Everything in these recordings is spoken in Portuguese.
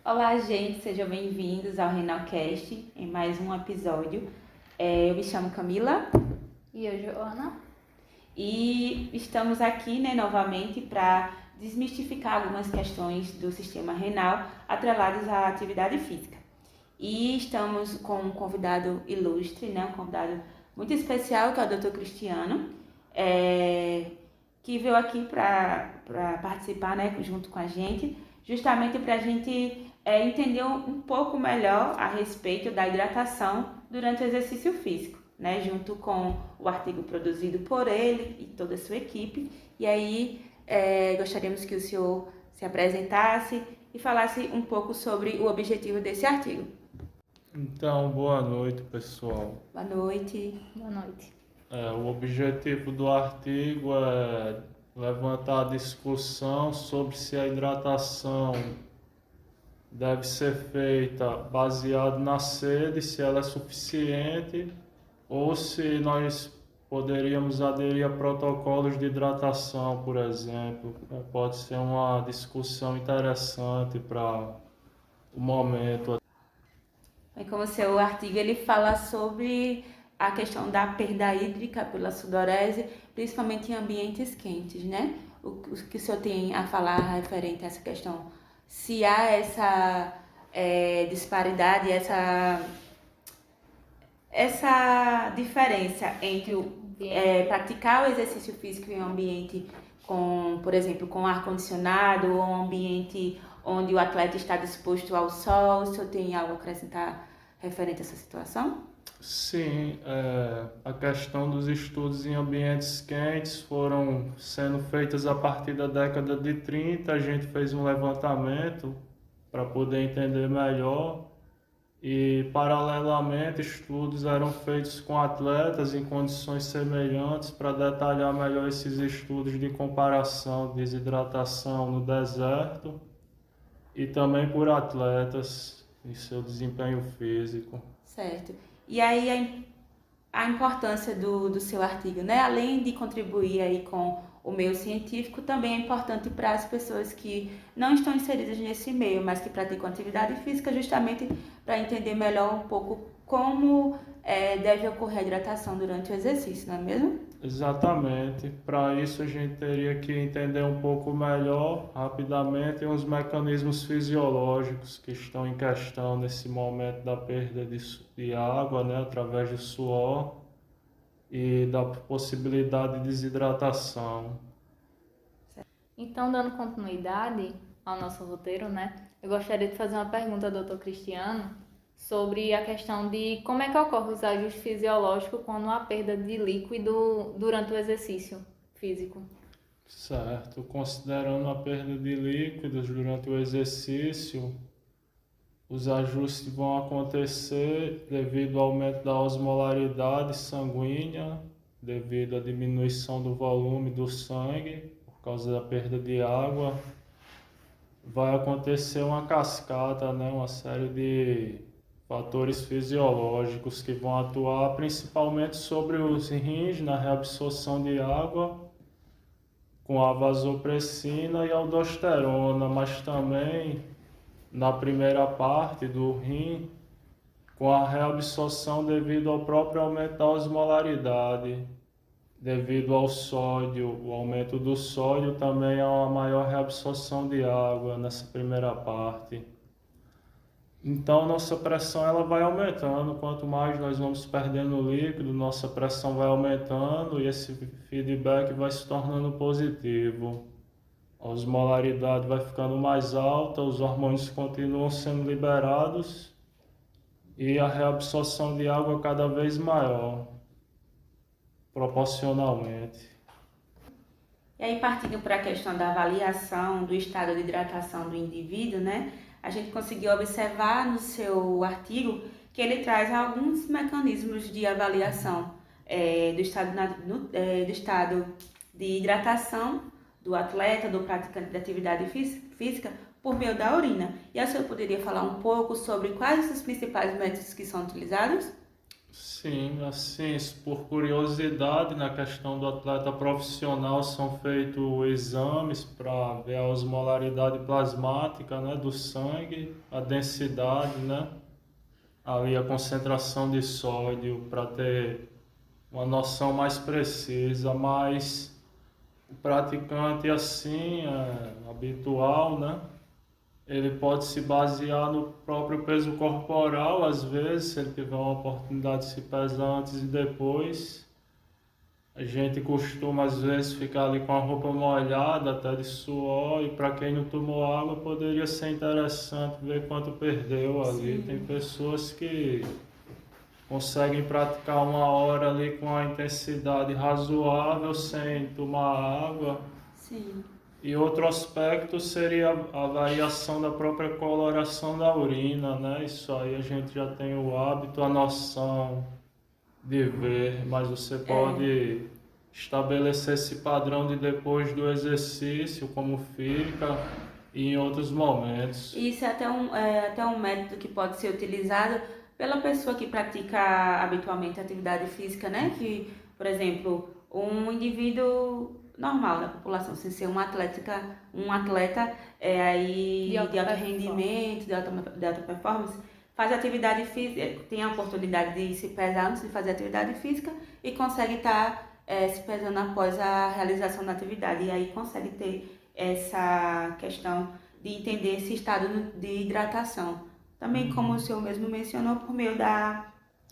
Olá, gente, sejam bem-vindos ao Renalcast, em mais um episódio. Eu me chamo Camila. E eu, Joana. E estamos aqui, novamente para desmistificar algumas questões do sistema renal atreladas à atividade física. E estamos com um convidado ilustre, um convidado muito especial, que é o Dr. Cristiano, que veio aqui para participar, junto com a gente, justamente para a gente entender um pouco melhor a respeito da hidratação durante o exercício físico, junto com o artigo produzido por ele e toda a sua equipe. E aí gostaríamos que o senhor se apresentasse e falasse um pouco sobre o objetivo desse artigo. Então, boa noite, pessoal. Boa noite. Boa noite. O objetivo do artigo é levantar a discussão sobre se a hidratação deve ser feita baseado na sede, se ela é suficiente, ou se nós poderíamos aderir a protocolos de hidratação, por exemplo. Pode ser uma discussão interessante para o momento. Como o seu artigo ele fala sobre a questão da perda hídrica pela sudorese, principalmente em ambientes quentes, O que o senhor tem a falar referente a essa questão? Se há essa disparidade, essa diferença entre praticar o exercício físico em um ambiente com, por exemplo, com ar-condicionado ou um ambiente onde o atleta está disposto ao sol. O senhor tem algo a acrescentar referente a essa situação? Sim, a questão dos estudos em ambientes quentes foram sendo feitos a partir da década de 30. A gente fez um levantamento para poder entender melhor e, paralelamente, estudos eram feitos com atletas em condições semelhantes para detalhar melhor esses estudos de comparação de desidratação no deserto e também por atletas em seu desempenho físico. Certo. E aí a importância do seu artigo, Além de contribuir aí com o meio científico, também é importante para as pessoas que não estão inseridas nesse meio, mas que praticam atividade física, justamente para entender melhor um pouco como deve ocorrer a hidratação durante o exercício, não é mesmo? Exatamente. Para isso a gente teria que entender um pouco melhor, rapidamente, os mecanismos fisiológicos que estão em questão nesse momento da perda de água, através do suor e da possibilidade de desidratação. Então, dando continuidade ao nosso roteiro, eu gostaria de fazer uma pergunta ao Dr. Cristiano sobre a questão de como é que ocorre os ajustes fisiológicos quando há perda de líquido durante o exercício físico. Certo. Considerando a perda de líquidos durante o exercício, os ajustes vão acontecer devido ao aumento da osmolaridade sanguínea, devido à diminuição do volume do sangue, por causa da perda de água. Vai acontecer uma cascata, uma série de fatores fisiológicos que vão atuar principalmente sobre os rins na reabsorção de água, com a vasopressina e aldosterona, mas também na primeira parte do rim, com a reabsorção devido ao próprio aumento da osmolaridade, devido ao sódio. O aumento do sódio também há uma maior reabsorção de água nessa primeira parte. Então, nossa pressão ela vai aumentando. Quanto mais nós vamos perdendo líquido, nossa pressão vai aumentando e esse feedback vai se tornando positivo. A osmolaridade vai ficando mais alta, os hormônios continuam sendo liberados e a reabsorção de água cada vez maior, proporcionalmente. E aí, partindo para a questão da avaliação do estado de hidratação do indivíduo, a gente conseguiu observar no seu artigo que ele traz alguns mecanismos de avaliação do estado de hidratação do atleta, do praticante de atividade física, por meio da urina. E a senhora poderia falar um pouco sobre quais os principais métodos que são utilizados? Sim, assim, por curiosidade, na questão do atleta profissional, são feitos exames para ver a osmolaridade plasmática, né, do sangue, a densidade, né, ali a concentração de sódio, para ter uma noção mais precisa, mas o praticante assim, habitual, né, ele pode se basear no próprio peso corporal, às vezes, se ele tiver uma oportunidade de se pesar antes e depois. A gente costuma, às vezes, ficar ali com a roupa molhada, até de suor, e para quem não tomou água, poderia ser interessante ver quanto perdeu ali. Tem Sim, pessoas que conseguem praticar 1 hora ali com a intensidade razoável, sem tomar água. sim. E outro aspecto seria a variação da própria coloração da urina, né? Isso aí a gente já tem o hábito, a noção de ver, mas você É. pode estabelecer esse padrão de depois do exercício, como fica, e em outros momentos. Isso é até um método que pode ser utilizado pela pessoa que pratica habitualmente atividade física, né? Que, por exemplo, um indivíduo normal da população, sem ser um atleta De aí de alta alto performance. rendimento, de alta performance, faz atividade física, tem a oportunidade de se pesar antes de fazer atividade física e consegue estar se pesando após a realização da atividade. E aí consegue ter essa questão de entender esse estado de hidratação. Também, como o Uhum. senhor mesmo mencionou, por meio da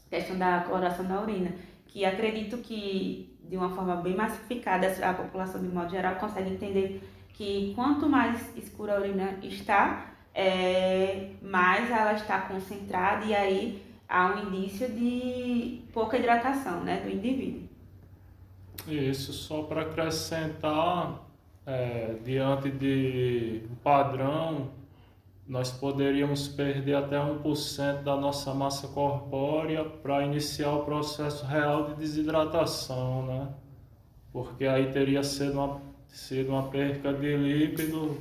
questão da coloração da urina, que acredito que, de uma forma bem massificada, a população, de modo geral, consegue entender que quanto mais escura a urina está, mais ela está concentrada e aí há um indício de pouca hidratação, né, do indivíduo. Isso, só para acrescentar, diante de um padrão, nós poderíamos perder até 1% da nossa massa corpórea para iniciar o processo real de desidratação, né? Porque aí teria sido uma perca de líquido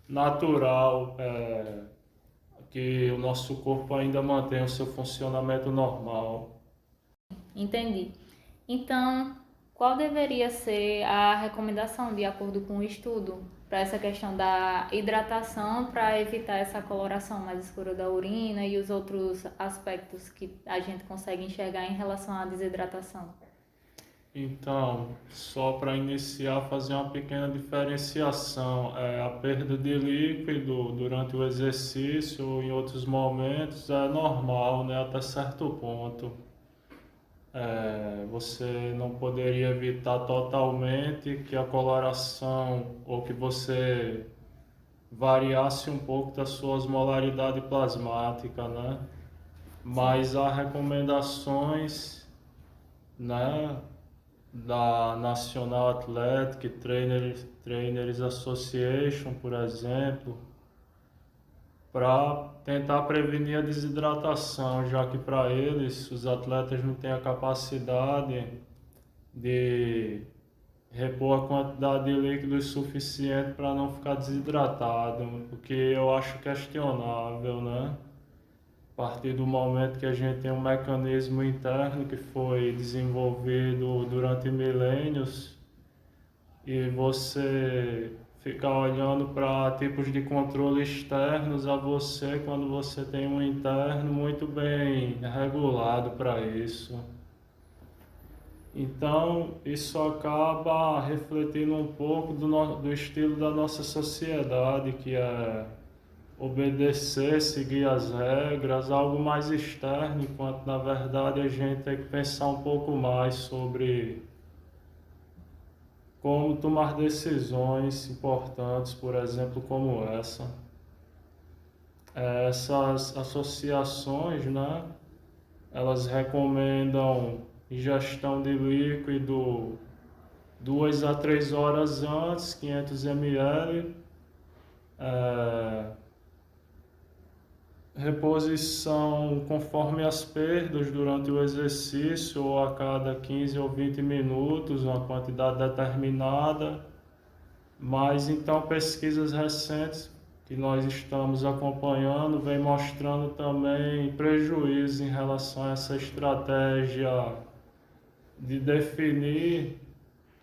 natural, que o nosso corpo ainda mantém o seu funcionamento normal. Entendi. Então, qual deveria ser a recomendação de acordo com o estudo para essa questão da hidratação para evitar essa coloração mais escura da urina e os outros aspectos que a gente consegue enxergar em relação à desidratação? Então, só para iniciar, fazer uma pequena diferenciação. A perda de líquido durante o exercício ou em outros momentos é normal, né, até certo ponto. Você não poderia evitar totalmente que a coloração ou que você variasse um pouco da sua osmolaridade plasmática, né? Mas há recomendações, né, da National Athletic Trainers Association, por exemplo, para tentar prevenir a desidratação, já que para eles os atletas não têm a capacidade de repor a quantidade de líquido suficiente para não ficar desidratado, o que eu acho questionável, né? A partir do momento que a gente tem um mecanismo interno que foi desenvolvido durante milênios e você ficar olhando para tipos de controle externos a você quando você tem um interno muito bem regulado para isso. Então, isso acaba refletindo um pouco do estilo da nossa sociedade, que é obedecer, seguir as regras, algo mais externo, enquanto na verdade a gente tem que pensar um pouco mais sobre como tomar decisões importantes, por exemplo, como essa. Essas associações, né, elas recomendam ingestão de líquido 2 a 3 horas antes, 500 ml, reposição conforme as perdas durante o exercício ou a cada 15 ou 20 minutos, uma quantidade determinada. Mas então pesquisas recentes que nós estamos acompanhando vem mostrando também prejuízos em relação a essa estratégia de definir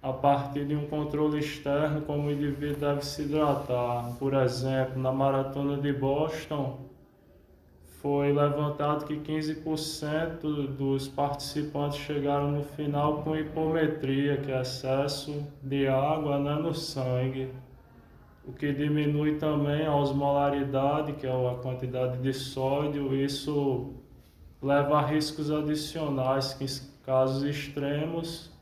a partir de um controle externo como o indivíduo deve se hidratar. Por exemplo, na maratona de Boston, foi levantado que 15% dos participantes chegaram no final com hipometria, que é excesso de água, né, no sangue, o que diminui também a osmolaridade, que é a quantidade de sódio. Isso leva a riscos adicionais, que em casos extremos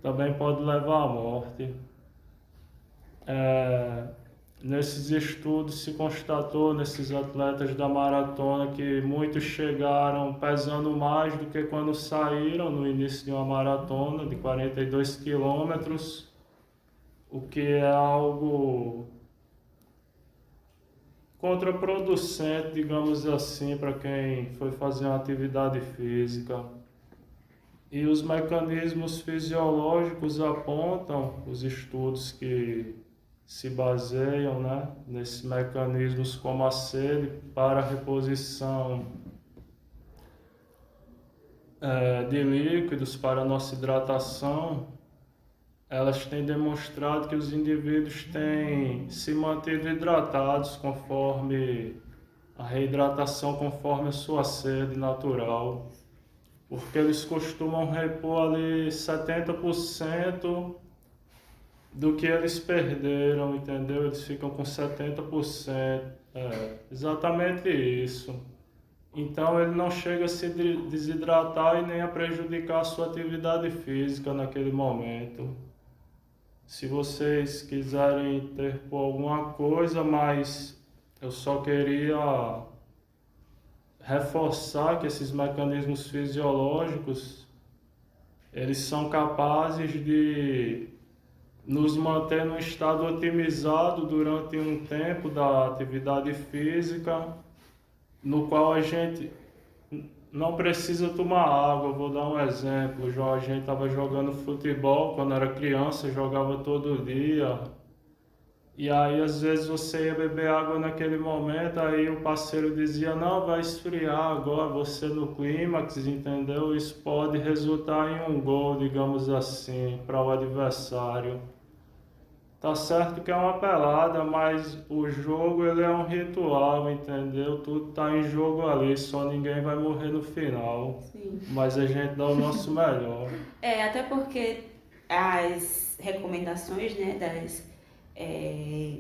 também pode levar à morte. Nesses estudos se constatou, nesses atletas da maratona, que muitos chegaram pesando mais do que quando saíram no início de uma maratona de 42 quilômetros, o que é algo contraproducente, digamos assim, para quem foi fazer uma atividade física. E os mecanismos fisiológicos apontam, os estudos que se baseiam, né, nesses mecanismos como a sede para a reposição de líquidos para a nossa hidratação, elas têm demonstrado que os indivíduos têm se mantido hidratados conforme a reidratação, conforme a sua sede natural, porque eles costumam repor ali 70% do que eles perderam, entendeu? Eles ficam com 70%, exatamente isso. Então ele não chega a se desidratar e nem a prejudicar a sua atividade física naquele momento. Se vocês quiserem interpor alguma coisa, mas eu só queria reforçar que esses mecanismos fisiológicos, eles são capazes de nos manter num estado otimizado durante um tempo da atividade física, no qual a gente não precisa tomar água. Vou dar um exemplo. A gente estava jogando futebol quando era criança, jogava todo dia. E aí às vezes você ia beber água naquele momento, aí o parceiro dizia, não, vai esfriar agora, você no clímax, entendeu? Isso pode resultar em um gol, digamos assim, para o adversário. Tá certo que é uma pelada, mas o jogo ele é um ritual, entendeu? Tudo tá em jogo ali, só ninguém vai morrer no final. Sim. Mas a gente dá o nosso melhor. Até porque as recomendações, né,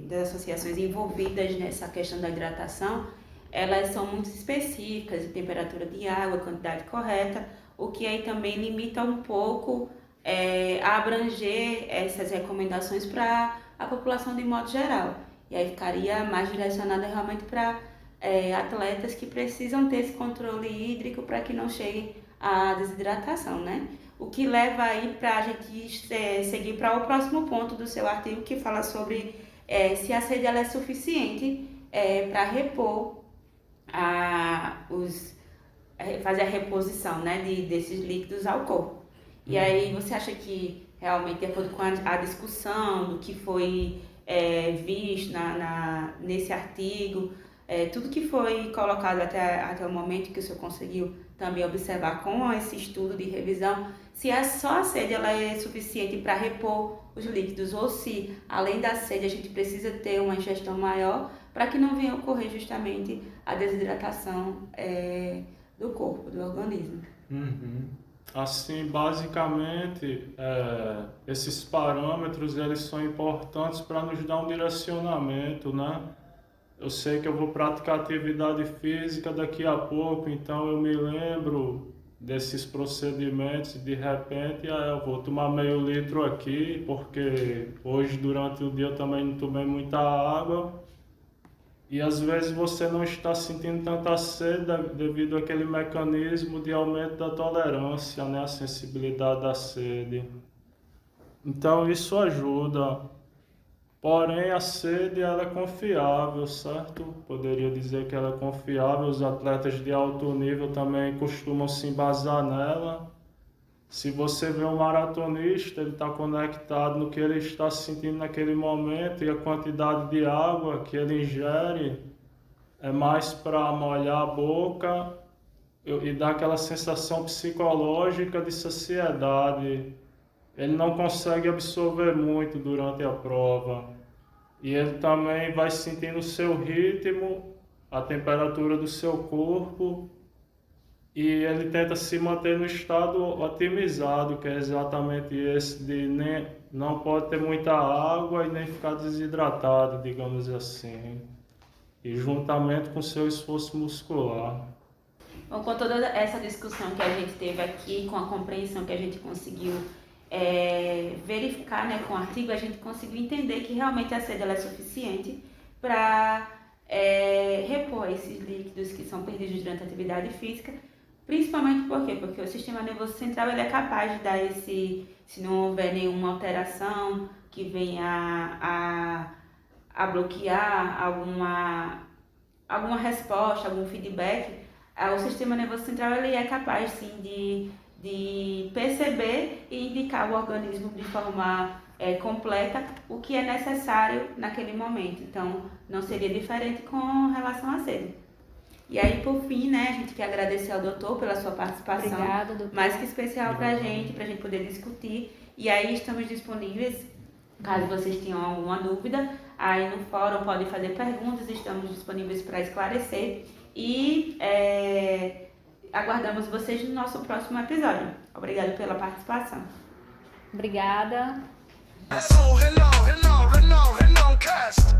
das associações envolvidas nessa questão da hidratação, elas são muito específicas, de temperatura de água, quantidade correta, o que aí também limita um pouco a abranger essas recomendações para a população de modo geral. E aí ficaria mais direcionada realmente para atletas que precisam ter esse controle hídrico para que não chegue à desidratação, né? O que leva aí para a gente seguir para o próximo ponto do seu artigo, que fala sobre se a sede ela é suficiente para repor fazer a reposição, né, desses líquidos ao corpo. E aí você acha que realmente, de acordo com a discussão do que foi visto nesse artigo, tudo que foi colocado até o momento que o senhor conseguiu também observar com esse estudo de revisão, se só a sede ela é suficiente para repor os líquidos, ou se além da sede a gente precisa ter uma ingestão maior para que não venha ocorrer justamente a desidratação do corpo, do organismo. Assim, basicamente, esses parâmetros eles são importantes para nos dar um direcionamento, né? Eu sei que eu vou praticar atividade física daqui a pouco, então eu me lembro desses procedimentos e de repente eu vou tomar meio litro aqui, porque hoje durante o dia eu também não tomei muita água. E às vezes você não está sentindo tanta sede devido àquele mecanismo de aumento da tolerância, né? A sensibilidade da sede. Então isso ajuda. Porém a sede ela é confiável, certo? Poderia dizer que ela é confiável. Os atletas de alto nível também costumam se embasar nela. Se você vê um maratonista, ele está conectado no que ele está sentindo naquele momento e a quantidade de água que ele ingere é mais para molhar a boca e dar aquela sensação psicológica de saciedade. Ele não consegue absorver muito durante a prova. E ele também vai sentindo o seu ritmo, a temperatura do seu corpo, e ele tenta se manter no estado otimizado, que é exatamente esse de não pode ter muita água e nem ficar desidratado, digamos assim, e juntamente com o seu esforço muscular. Bom, com toda essa discussão que a gente teve aqui, com a compreensão que a gente conseguiu verificar, né, com o artigo, a gente conseguiu entender que realmente a sede ela é suficiente para repor esses líquidos que são perdidos durante a atividade física, principalmente por quê? Porque o sistema nervoso central ele é capaz de dar se não houver nenhuma alteração que venha a bloquear alguma resposta, algum feedback, o sistema nervoso central ele é capaz sim de perceber e indicar o organismo de forma completa o que é necessário naquele momento. Então, não seria diferente com relação à sede. E aí, por fim, né, a gente quer agradecer ao doutor pela sua participação. Obrigada, doutor. Mais que especial pra gente poder discutir. E aí, estamos disponíveis, caso vocês tenham alguma dúvida, aí no fórum podem fazer perguntas, estamos disponíveis para esclarecer. E aguardamos vocês no nosso próximo episódio. Obrigada pela participação. Obrigada. Hello, cast.